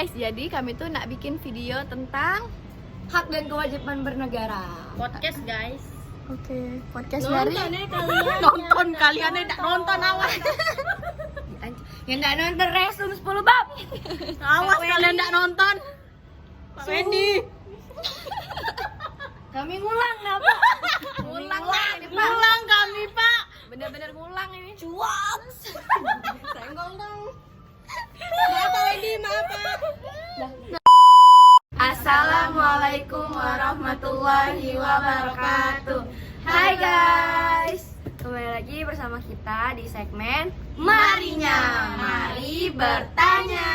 guys, jadi kami tuh nak bikin video tentang hak dan kewajiban bernegara. Podcast guys. Oke, podcast dari Kalian nonton kalian tidak nonton awas. Yang nggak nonton Resum 10 bab. Awas kalian tidak nonton. Pak Wendy. Kami ngulang apa? Ngulang kami, Pak. Bener-bener ngulang ini. Cuak. Senggol dong. Maaf Wendy, maaf. Assalamualaikum warahmatullahi wabarakatuh. Hai guys, kembali lagi bersama kita di segmen Marinya, mari bertanya.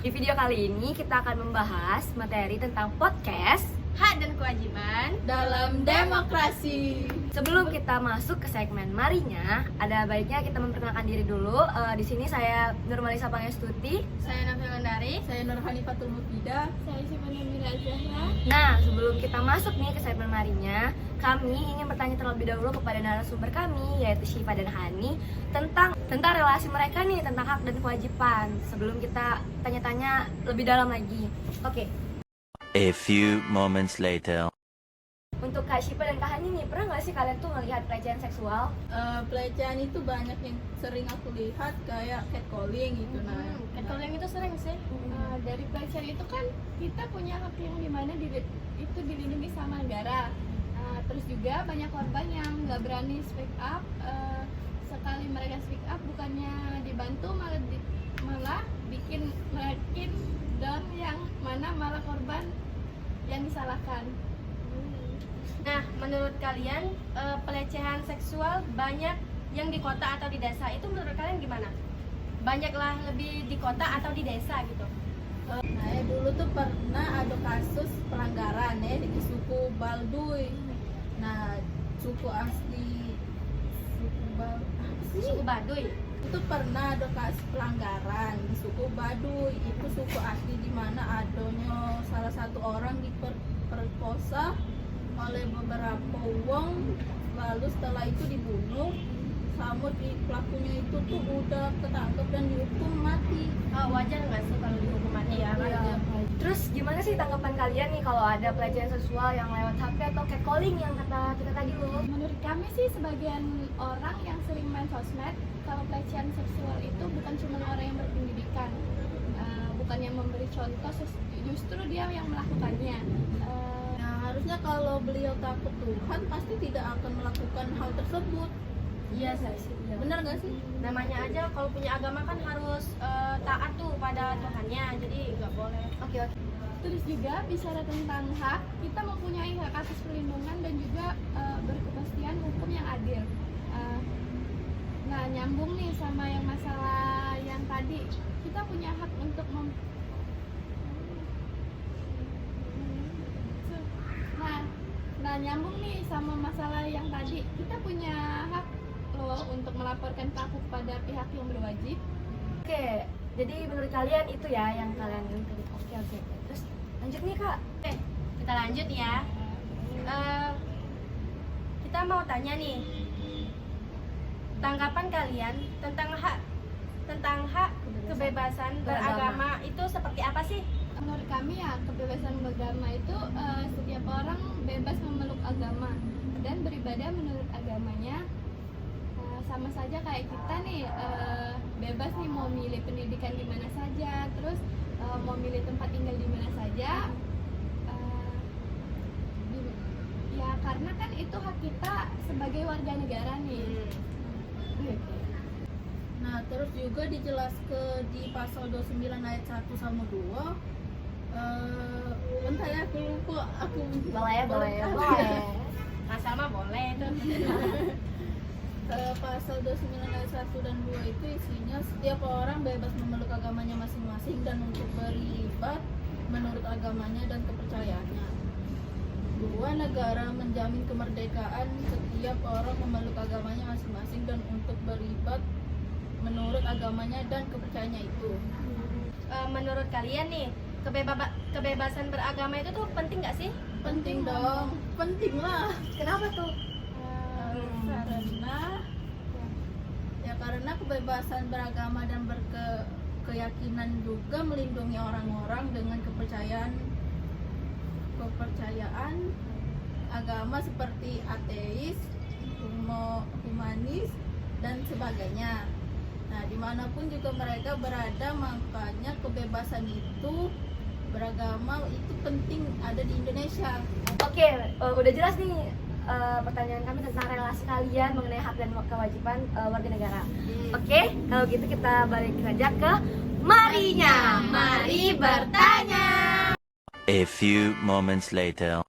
Di video kali ini kita akan membahas materi tentang podcast, Hak dan kewajiban Dalam demokrasi. Sebelum kita masuk ke segmen Marinya, ada baiknya kita memperkenalkan diri dulu. Di sini saya Nurmalisa Pangestuti. Saya Nafil Andari. Saya Nurhanifatul Mufida. Saya Simon Mira Zahra. Nah, sebelum kita masuk nih ke segmen Marinya, kami ingin bertanya terlebih dahulu kepada narasumber kami, yaitu Syifa dan Hani, tentang relasi mereka nih, tentang hak dan kewajiban. Sebelum kita tanya-tanya lebih dalam lagi. Oke, A few moments later. untuk Kak Syifa dan Kak Hani nih, pernah nggak sih kalian tuh ngelihat pelecehan seksual? Pelecehan itu banyak yang sering aku lihat kayak catcalling gitu. Catcalling itu sering sih. Dari pelecehan itu kan kita punya hak yang dimana itu dilindungi sama negara. Terus juga banyak korban yang nggak berani speak up. Sekali mereka speak up, bukannya dibantu malah bikin down, yang mana malah korban yang disalahkan. Nah, menurut kalian pelecehan seksual banyak yang di kota atau di desa, itu menurut kalian gimana? Banyaklah lebih di kota atau di desa gitu? Nah, dulu tuh pernah ada kasus pelanggaran di suku Balduy. Nah, suku asli Suku Baduy. itu pernah ada kasus pelanggaran di suku Baduy. Itu suku asli di mana adanya salah satu orang diperkosa oleh beberapa wong, lalu setelah itu dibunuh. Sama di pelakunya itu tuh udah ketangkep dan dihukum mati. Wajar nggak sih kalau dihukum mati ya? Iya. Terus gimana sih tanggapan kalian nih kalau ada pelecehan seksual yang lewat HP atau catcalling yang kata kita tadi loh? Menurut kami sih, sebagian orang yang sering main sosmed, kalau pelecehan seksual itu bukan cuma orang yang berpendidikan, bukan yang memberi contoh, justru dia yang melakukannya. Nah, harusnya kalau beliau takut Tuhan pasti tidak akan melakukan hal tersebut. Iya sih. Benar nggak sih? Namanya aja kalau punya agama kan harus taat tuh pada Tuhannya, jadi nggak boleh. Oke. Terus juga bicara tentang hak, kita mempunyai hak atas perlindungan dan juga berkepastian hukum yang adil. Nah, nyambung nih sama yang masalah yang tadi, kita punya hak untuk Nah, nyambung nih sama masalah yang tadi, kita punya hak loh untuk melaporkan pelaku kepada pihak yang berwajib. Oke, jadi menurut kalian itu ya yang kalian tadi. Oke. Terus lanjut nih Kak. Kita lanjut ya. Kita mau tanya nih, tanggapan kalian tentang hak kebebasan beragama itu seperti apa sih? Menurut kami ya, kebebasan beragama itu setiap orang bebas memeluk agama dan beribadah menurut agamanya. Sama saja kayak kita nih, bebas nih mau milih pendidikan di mana saja, terus mau milih tempat tinggal di mana saja. Ya karena kan itu hak kita sebagai warga negara nih. Nah, terus juga dijelaskan di pasal 29 ayat 1 sama 2. Bentar ya, aku Boleh. Asal mah boleh itu. Pasal 29 ayat 1 dan 2 itu isinya setiap orang bebas memeluk agamanya masing-masing dan untuk beribadah menurut agamanya dan kepercayaannya. 2. Negara menjamin kemerdekaan setiap orang memeluk agamanya masing-masing dan untuk beribadah menurut agamanya dan kepercayaannya itu. Menurut kalian nih, kebebasan beragama itu tuh penting nggak sih? Penting dong, penting lah. Kenapa tuh? Karena kebebasan beragama dan keyakinan juga melindungi orang-orang dengan kepercayaan agama seperti ateis, humanis dan sebagainya. Nah, dimanapun juga mereka berada, makanya kebebasan itu beragama itu penting ada di Indonesia. Oke, udah jelas nih pertanyaan kami tentang relasi kalian mengenai hak dan kewajiban warga negara. Oke, kalau gitu kita balik saja ke Marinya. Mari bertanya. A few moments later.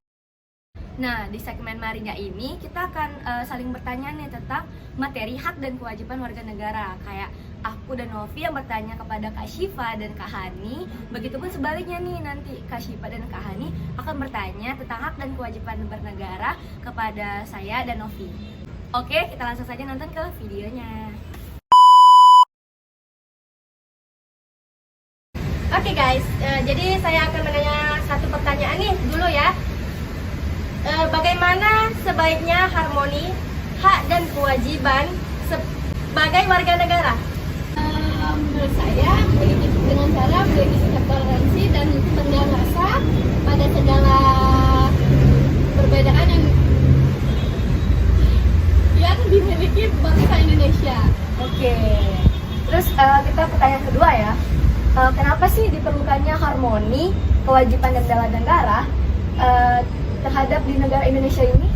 Nah, di segmen Marinya ini kita akan saling bertanya nih tentang materi hak dan kewajiban warga negara. Kayak aku dan Novi yang bertanya kepada Kak Syifa dan Kak Hani. Begitupun sebaliknya nih, nanti Kak Syifa dan Kak Hani akan bertanya tentang hak dan kewajiban bernegara kepada saya dan Novi. Oke, kita langsung saja nonton ke videonya. Oke guys, jadi saya akan menanya satu pertanyaan nih dulu ya. Bagaimana sebaiknya harmoni hak dan kewajiban sebagai warga negara? Menurut saya dengan cara memiliki sikap toleransi dan tenggang rasa pada segala perbedaan yang dimiliki bangsa Indonesia. Oke. Terus kita pertanyaan kedua ya. Kenapa sih diperlukannya harmoni kewajiban dan bela negara terhadap di negara Indonesia ini?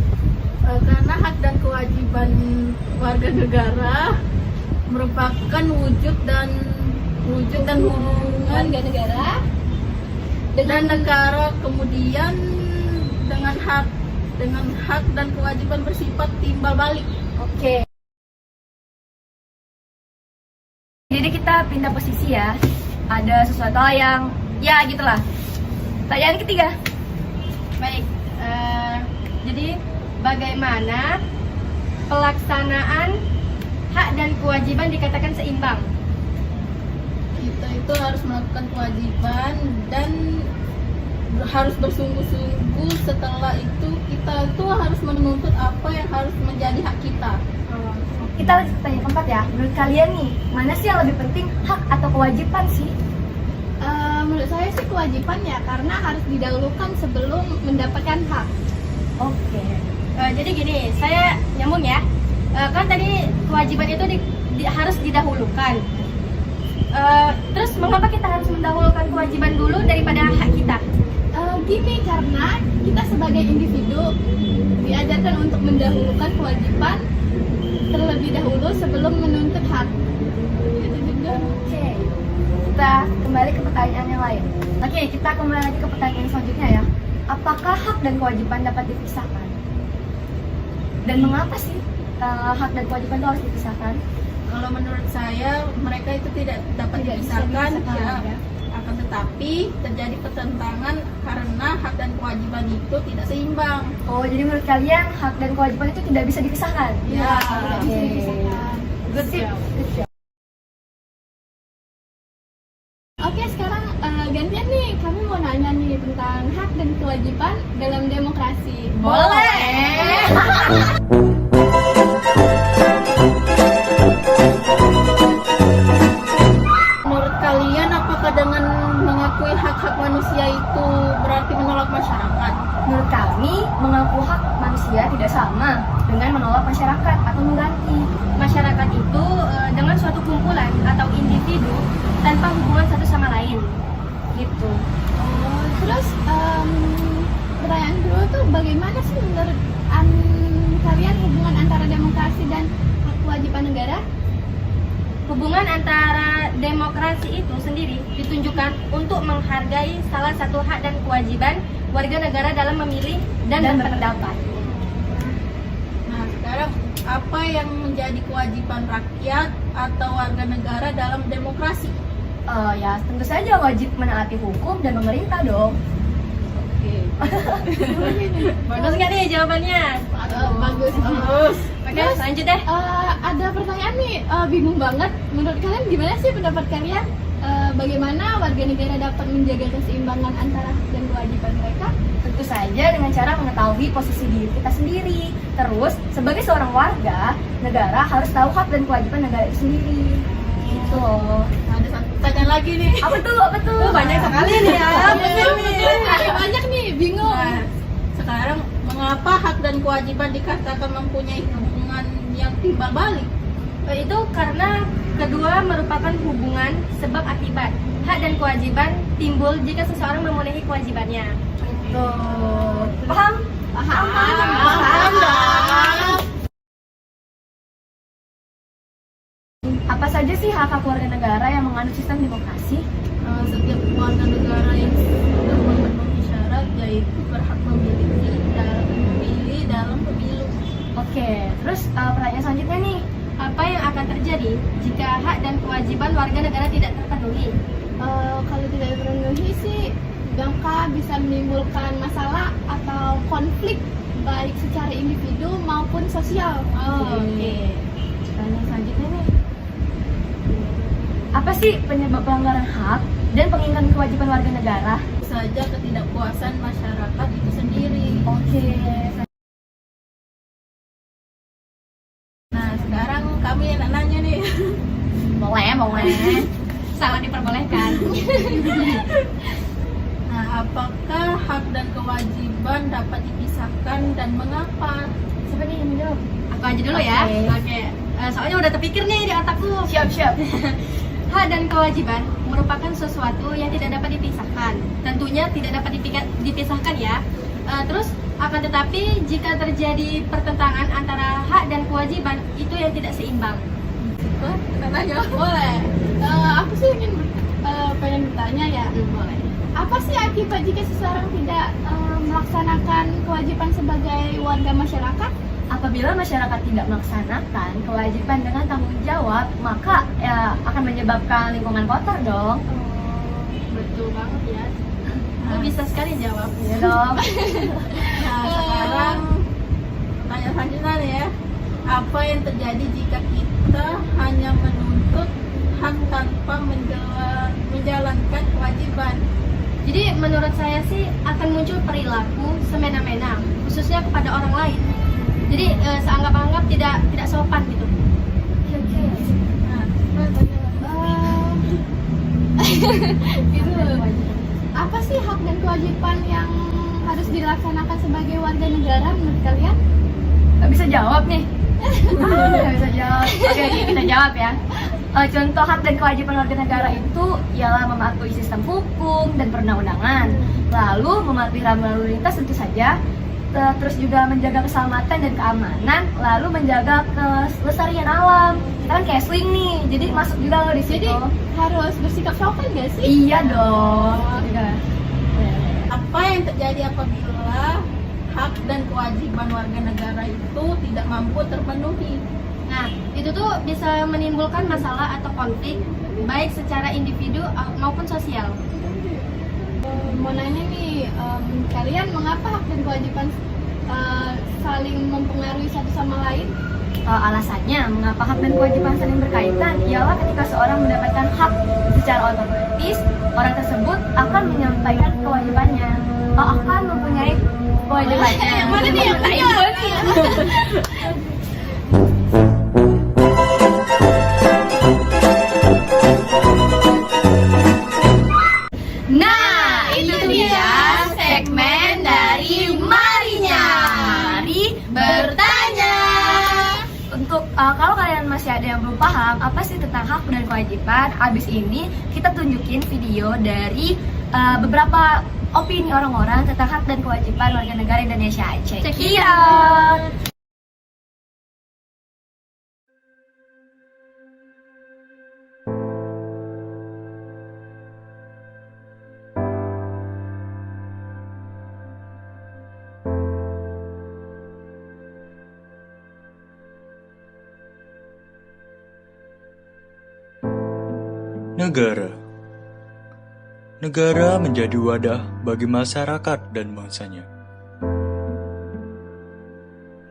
Karena hak dan kewajiban warga negara merupakan wujud dan hubungan Warga negara dan negara, kemudian dengan hak dan kewajiban bersifat timbal balik. Oke. Jadi kita pindah posisi ya. Ada sesuatu hal yang ya gitulah. Pertanyaan ketiga. baik. Jadi bagaimana pelaksanaan hak dan kewajiban dikatakan seimbang? Kita itu harus melakukan kewajiban dan harus bersungguh-sungguh. Setelah itu kita itu harus menuntut apa yang harus menjadi hak kita. Kita lanjut ke pertanyaan keempat ya. Menurut kalian nih, mana sih yang lebih penting, hak atau kewajiban sih? Menurut saya sih kewajiban ya, karena harus didahulukan sebelum mendapatkan hak. Oke. Jadi gini, saya nyambung ya. Kan tadi kewajiban itu harus didahulukan. Terus mengapa kita harus mendahulukan kewajiban dulu daripada hak kita? Gini, karena kita sebagai individu diajarkan untuk mendahulukan kewajiban terlebih dahulu sebelum menuntut hak. Itu juga. Oke. Kita kembali ke pertanyaan yang lain. Oke, kita kembali lagi ke pertanyaan selanjutnya ya. Apakah hak dan kewajiban dapat dipisahkan? Dan mengapa sih hak dan kewajiban itu harus dipisahkan? Kalau menurut saya mereka itu tidak dapat Tidak bisa dipisahkan, dipisahkan, ya. Akan tetapi terjadi pertentangan karena hak dan kewajiban itu tidak seimbang. Oh, jadi menurut kalian hak dan kewajiban itu tidak bisa dipisahkan? Ya, Tidak bisa dipisahkan. Good job. Good job. Oke, sekarang gantian nih, kami mau nanya nih tentang hak dan kewajiban dalam demokrasi. Boleh. Menurut kalian apakah dengan mengakui hak-hak manusia itu berarti menolak masyarakat? Menurut kami, mengaku hak manusia tidak sama dengan menolak masyarakat atau mengganti. Masyarakat itu dengan suatu kumpulan atau individu tanpa hubungan satu sama lain. Gitu. Terus pertanyaan kedua tuh bagaimana sih menurut kalian hubungan antara demokrasi dan hak kewajiban negara? Hubungan antara demokrasi itu sendiri ditunjukkan untuk menghargai salah satu hak dan kewajiban warga negara dalam memilih dan berpendapat. Nah, sekarang apa yang menjadi kewajiban rakyat atau warga negara dalam demokrasi? Ya tentu saja wajib menaati hukum dan pemerintah dong. Oke. Bagus nggak nih jawabannya? Bagus. Oke, Terus, lanjut deh. ada pertanyaan nih, bingung banget. Menurut kalian gimana sih pendapat kalian? Bagaimana warga negara dapat menjaga keseimbangan antara hak dan kewajiban mereka? Tentu saja dengan cara mengetahui posisi diri kita sendiri. Terus, sebagai seorang warga negara harus tahu hak dan kewajiban negara itu sendiri. Gitu loh. Ada satu Tanya lagi nih. Apa tuh? Banyak sekali nih ya. Banyak nih, bingung. Nah, sekarang mengapa hak dan kewajiban dikatakan mempunyai hubungan yang timbal balik? Itu karena kedua merupakan hubungan sebab akibat. Hak dan kewajiban timbul jika seseorang memenuhi kewajibannya. Tuh, paham? Paham dong. Apa saja sih hak warga negara yang menganut sistem demokrasi? Setiap warga negara yang sudah memenuhi syarat yaitu berhak memilih dalam pemilu. Oke, terus pertanyaan selanjutnya nih, apa yang akan terjadi jika hak dan kewajiban warga negara tidak terpenuhi? Kalau tidak terpenuhi sih bisa menimbulkan masalah atau konflik baik secara individu maupun sosial. Oke. Pertanyaan selanjutnya nih, apa sih penyebab pelanggaran hak dan pengingkatan kewajiban warga negara? Saja ketidakpuasan masyarakat itu sendiri. Oke. Nah, sekarang kami yang nanya nih. Boleh. Sangat diperbolehkan. Nah, apakah hak dan kewajiban dapat dipisahkan dan mengapa? Siapa nih yang menjawab? Aku aja dulu ya. Oke. Soalnya udah terpikir nih di otakku. Siap. Hak dan kewajiban merupakan sesuatu yang tidak dapat dipisahkan. Tentunya tidak dapat dipisahkan ya. Terus akan tetapi jika terjadi pertentangan antara hak dan kewajiban itu yang tidak seimbang. Kita nanya. Boleh. Aku sih pengen bertanya ya. Boleh. Apa sih akibat jika seseorang tidak melaksanakan kewajiban sebagai warga masyarakat? Apabila masyarakat tidak melaksanakan kewajiban dengan tanggung jawab, maka ya akan menyebabkan lingkungan kotor dong. Betul banget ya. Lu bisa sekali jawabnya dong. Nah, sekarang pertanyaan selanjutnya nih ya. Apa yang terjadi jika kita hanya menuntut hak tanpa menjalankan kewajiban? Jadi menurut saya sih akan muncul perilaku semena-mena, khususnya kepada orang lain. Jadi seanggap-anggap tidak sopan gitu. Oke. Nah, Gitu. Apa sih hak dan kewajiban yang harus dilaksanakan sebagai warga negara menurut kalian? Gak bisa jawab nih. Gak bisa jawab. Oke, kita jawab ya. Contoh hak dan kewajiban warga negara itu ialah mematuhi sistem hukum dan perundang-undangan, lalu mematuhi rambu lalu lintas tentu saja, terus juga menjaga keselamatan dan keamanan, lalu menjaga kelestarian alam. Kita kan casling nih, jadi masuk juga loh di situ. Jadi harus bersikap sopan gak sih? Iya dong. apa yang terjadi apabila hak dan kewajiban warga negara itu tidak mampu terpenuhi? Nah, itu tuh bisa menimbulkan masalah atau konflik baik secara individu maupun sosial. Mau nanya nih, kalian mengapa hak dan kewajiban saling mempengaruhi satu sama lain? Alasannya mengapa hak dan kewajiban saling berkaitan ialah ketika seorang mendapatkan hak secara otomatis, orang tersebut akan menyampaikan kewajibannya, akan mempunyai kewajibannya. Yang mana nih yang punya? Nah, itu dia segmen dari Marinya. Mari bertanya. Untuk kalau kalian masih ada yang belum paham apa sih tentang hak dan kewajiban, abis ini kita tunjukin video dari beberapa opini orang-orang tentang hak dan kewajiban warga negara Indonesia. Check it out. Negara. Negara menjadi wadah bagi masyarakat dan bangsanya.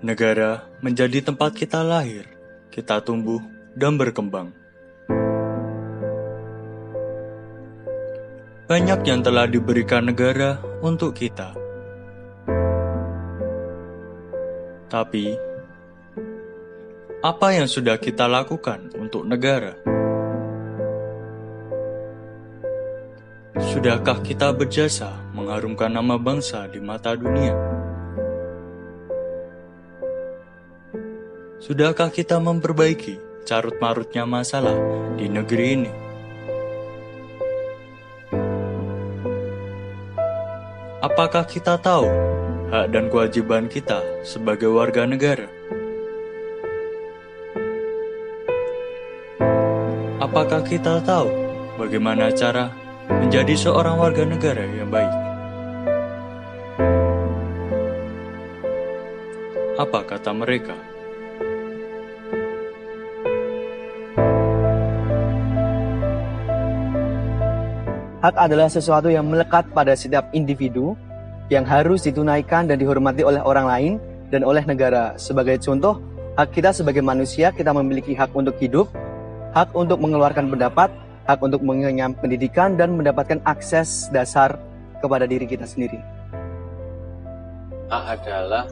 Negara menjadi tempat kita lahir, kita tumbuh dan berkembang. Banyak yang telah diberikan negara untuk kita. Tapi, apa yang sudah kita lakukan untuk negara? Sudahkah kita berjasa mengharumkan nama bangsa di mata dunia? Sudahkah kita memperbaiki carut-marutnya masalah di negeri ini? Apakah kita tahu hak dan kewajiban kita sebagai warga negara? Apakah kita tahu bagaimana cara menjadi seorang warga negara yang baik? Apa kata mereka? Hak adalah sesuatu yang melekat pada setiap individu yang harus ditunaikan dan dihormati oleh orang lain dan oleh negara. Sebagai contoh, hak kita sebagai manusia, kita memiliki hak untuk hidup, hak untuk mengeluarkan pendapat, hak untuk mengenyam pendidikan, dan mendapatkan akses dasar kepada diri kita sendiri. Hak adalah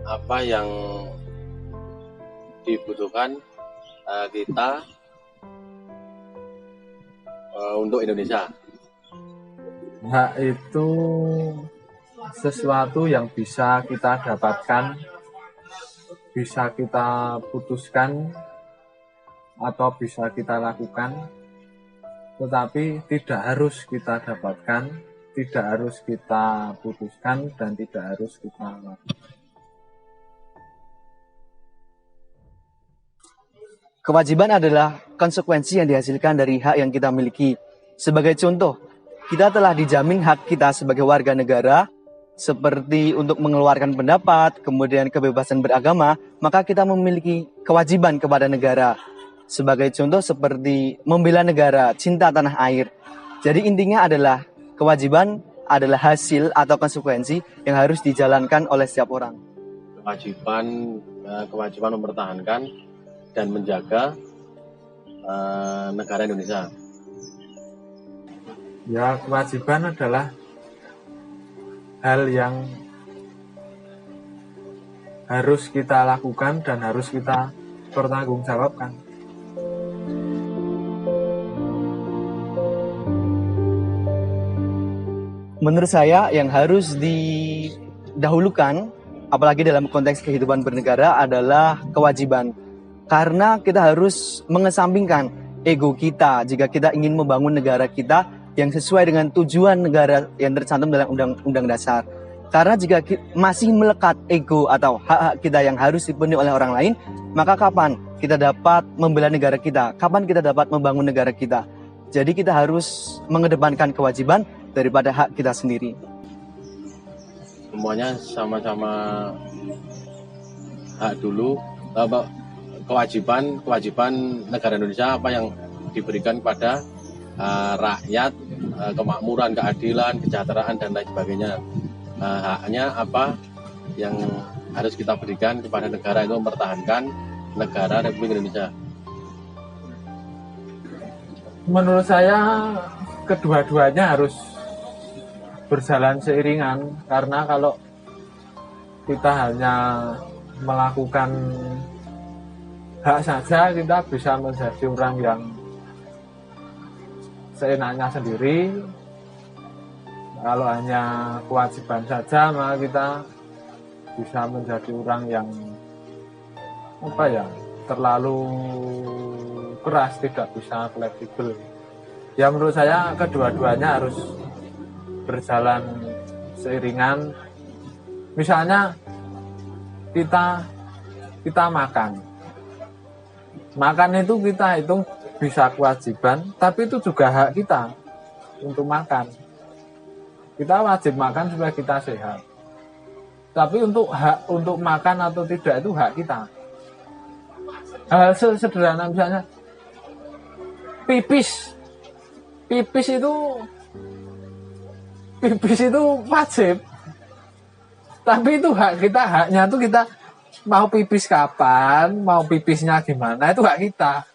apa yang dibutuhkan kita untuk Indonesia. Hak itu sesuatu yang bisa kita dapatkan, bisa kita putuskan, atau bisa kita lakukan, tetapi tidak harus kita dapatkan, tidak harus kita putuskan, dan tidak harus kita lakukan. Kewajiban adalah konsekuensi yang dihasilkan dari hak yang kita miliki. Sebagai contoh, kita telah dijamin hak kita sebagai warga negara, seperti untuk mengeluarkan pendapat, kemudian kebebasan beragama, maka kita memiliki kewajiban kepada negara. Sebagai contoh seperti membela negara, cinta tanah air. Jadi intinya adalah kewajiban adalah hasil atau konsekuensi yang harus dijalankan oleh setiap orang. Kewajiban mempertahankan dan menjaga negara Indonesia. Ya, kewajiban adalah hal yang harus kita lakukan dan harus kita pertanggungjawabkan. Menurut saya yang harus didahulukan, apalagi dalam konteks kehidupan bernegara, adalah kewajiban. Karena kita harus mengesampingkan ego kita jika kita ingin membangun negara kita yang sesuai dengan tujuan negara yang tercantum dalam Undang-Undang Dasar. Karena jika masih melekat ego atau hak-hak kita yang harus dipenuhi oleh orang lain, maka kapan kita dapat membela negara kita? Kapan kita dapat membangun negara kita? Jadi kita harus mengedepankan kewajiban daripada hak kita sendiri. Semuanya sama-sama hak dulu, kewajiban negara Indonesia apa yang diberikan kepada rakyat, kemakmuran, keadilan, kesejahteraan, dan lain sebagainya. Haknya apa yang harus kita berikan kepada negara itu mempertahankan negara Republik Indonesia. Menurut saya kedua-duanya harus berjalan seiringan, karena kalau kita hanya melakukan hak saja, kita bisa menjadi orang yang seenaknya sendiri. Kalau hanya kewajiban saja, maka kita bisa menjadi orang yang terlalu keras, tidak bisa fleksibel. Ya, menurut saya kedua-duanya harus berjalan seiringan. Misalnya kita makan itu kita hitung bisa kewajiban, tapi itu juga hak kita untuk makan. Kita wajib makan supaya kita sehat. Tapi untuk hak untuk makan atau tidak itu hak kita. Hal sederhana misalnya pipis itu wajib. Tapi itu hak kita, haknya itu kita mau pipis kapan, mau pipisnya gimana, itu hak kita.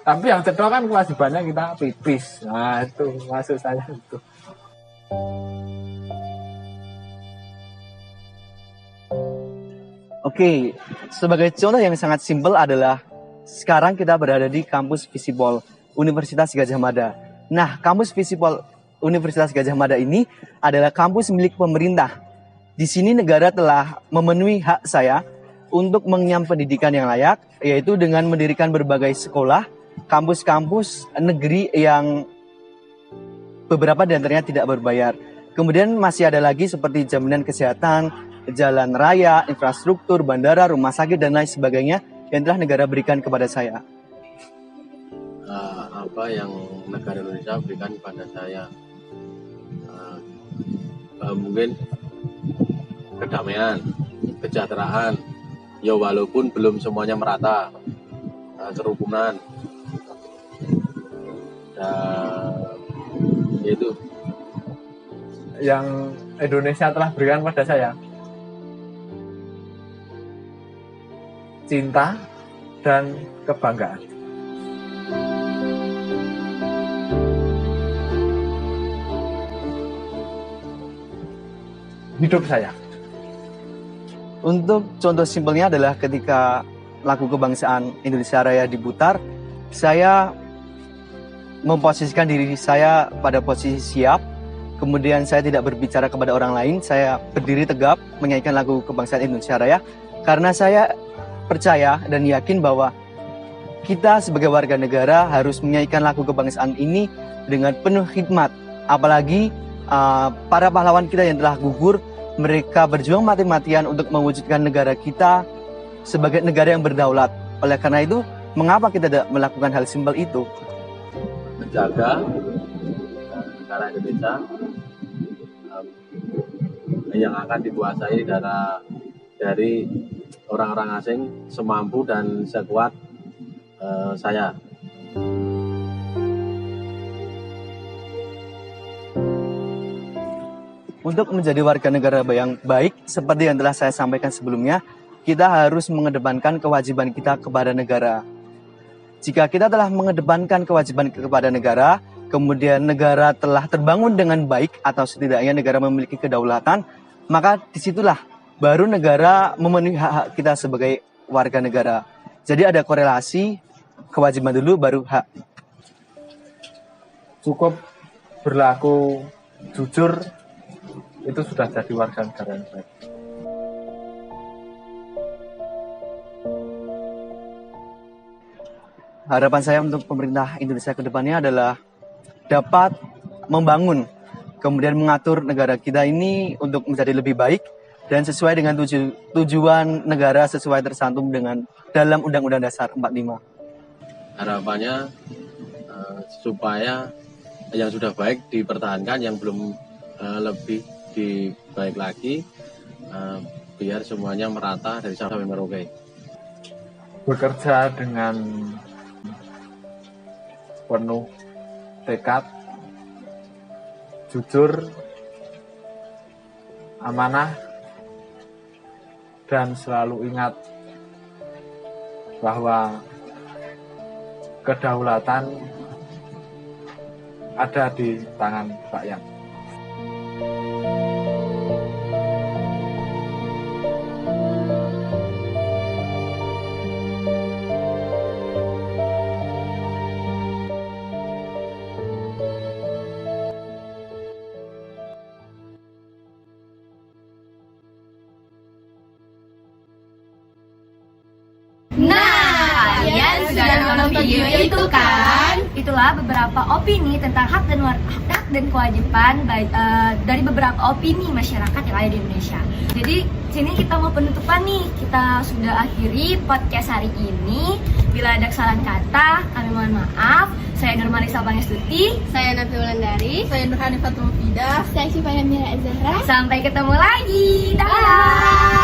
Tapi yang kedua kan kewajibannya kita pipis. Nah, itu maksud saya itu. Oke, sebagai contoh yang sangat simpel adalah sekarang kita berada di kampus Visipol. Universitas Gadjah Mada. Nah, kampus Visipol Universitas Gadjah Mada ini adalah kampus milik pemerintah. Di sini negara telah memenuhi hak saya untuk mengenyam pendidikan yang layak, yaitu dengan mendirikan berbagai sekolah, kampus-kampus negeri yang beberapa di antaranya tidak berbayar. Kemudian masih ada lagi seperti jaminan kesehatan, jalan raya, infrastruktur, bandara, rumah sakit, dan lain sebagainya yang telah negara berikan kepada saya. Apa yang negara Indonesia berikan kepada saya, mungkin kedamaian, kesejahteraan, ya walaupun belum semuanya merata, kerukunan, itu yang Indonesia telah berikan pada saya. Cinta dan kebanggaan. Hidup saya. Untuk contoh simpelnya adalah ketika lagu kebangsaan Indonesia Raya diputar, saya memposisikan diri saya pada posisi siap, kemudian saya tidak berbicara kepada orang lain, saya berdiri tegap menyanyikan lagu kebangsaan Indonesia Raya, karena saya percaya dan yakin bahwa kita sebagai warga negara harus menyanyikan lagu kebangsaan ini dengan penuh hikmat, apalagi para pahlawan kita yang telah gugur, mereka berjuang mati-matian untuk mewujudkan negara kita sebagai negara yang berdaulat. Oleh karena itu, mengapa kita tidak melakukan hal simpel itu? Menjaga negara Indonesia yang akan dikuasai dari orang-orang asing semampu dan sekuat saya. Untuk menjadi warga negara yang baik, seperti yang telah saya sampaikan sebelumnya, kita harus mengedepankan kewajiban kita kepada negara. Jika kita telah mengedepankan kewajiban kepada negara, kemudian negara telah terbangun dengan baik atau setidaknya negara memiliki kedaulatan, maka disitulah baru negara memenuhi hak-hak kita sebagai warga negara. Jadi ada korelasi, kewajiban dulu baru hak. Cukup berlaku jujur, itu sudah jadi warga negara yang baik. Harapan saya untuk pemerintah Indonesia ke depannya adalah dapat membangun, kemudian mengatur negara kita ini untuk menjadi lebih baik dan sesuai dengan tujuan negara sesuai tersantum dengan dalam Undang-Undang Dasar 45. Harapannya supaya yang sudah baik dipertahankan, yang belum lebih baik lagi, biar semuanya merata dari Sabang sampai Merauke. Bekerja dengan penuh tekad, jujur, amanah, dan selalu ingat bahwa kedaulatan ada di tangan rakyat. Nah, kalian sudah nonton video itu kan? Itulah beberapa opini tentang hak dan kewajiban dari beberapa opini masyarakat yang ada di Indonesia. Jadi sini kita mau penutupan nih. Kita sudah akhiri podcast hari ini. Bila ada kesalahan kata, kami mohon maaf. Saya Nurmarisa Pangestuti. Saya Nafi Wulandari. Saya Nurhani Fatul Fidah. Saya Syifa Mira Zahra. Sampai ketemu lagi. Dadah.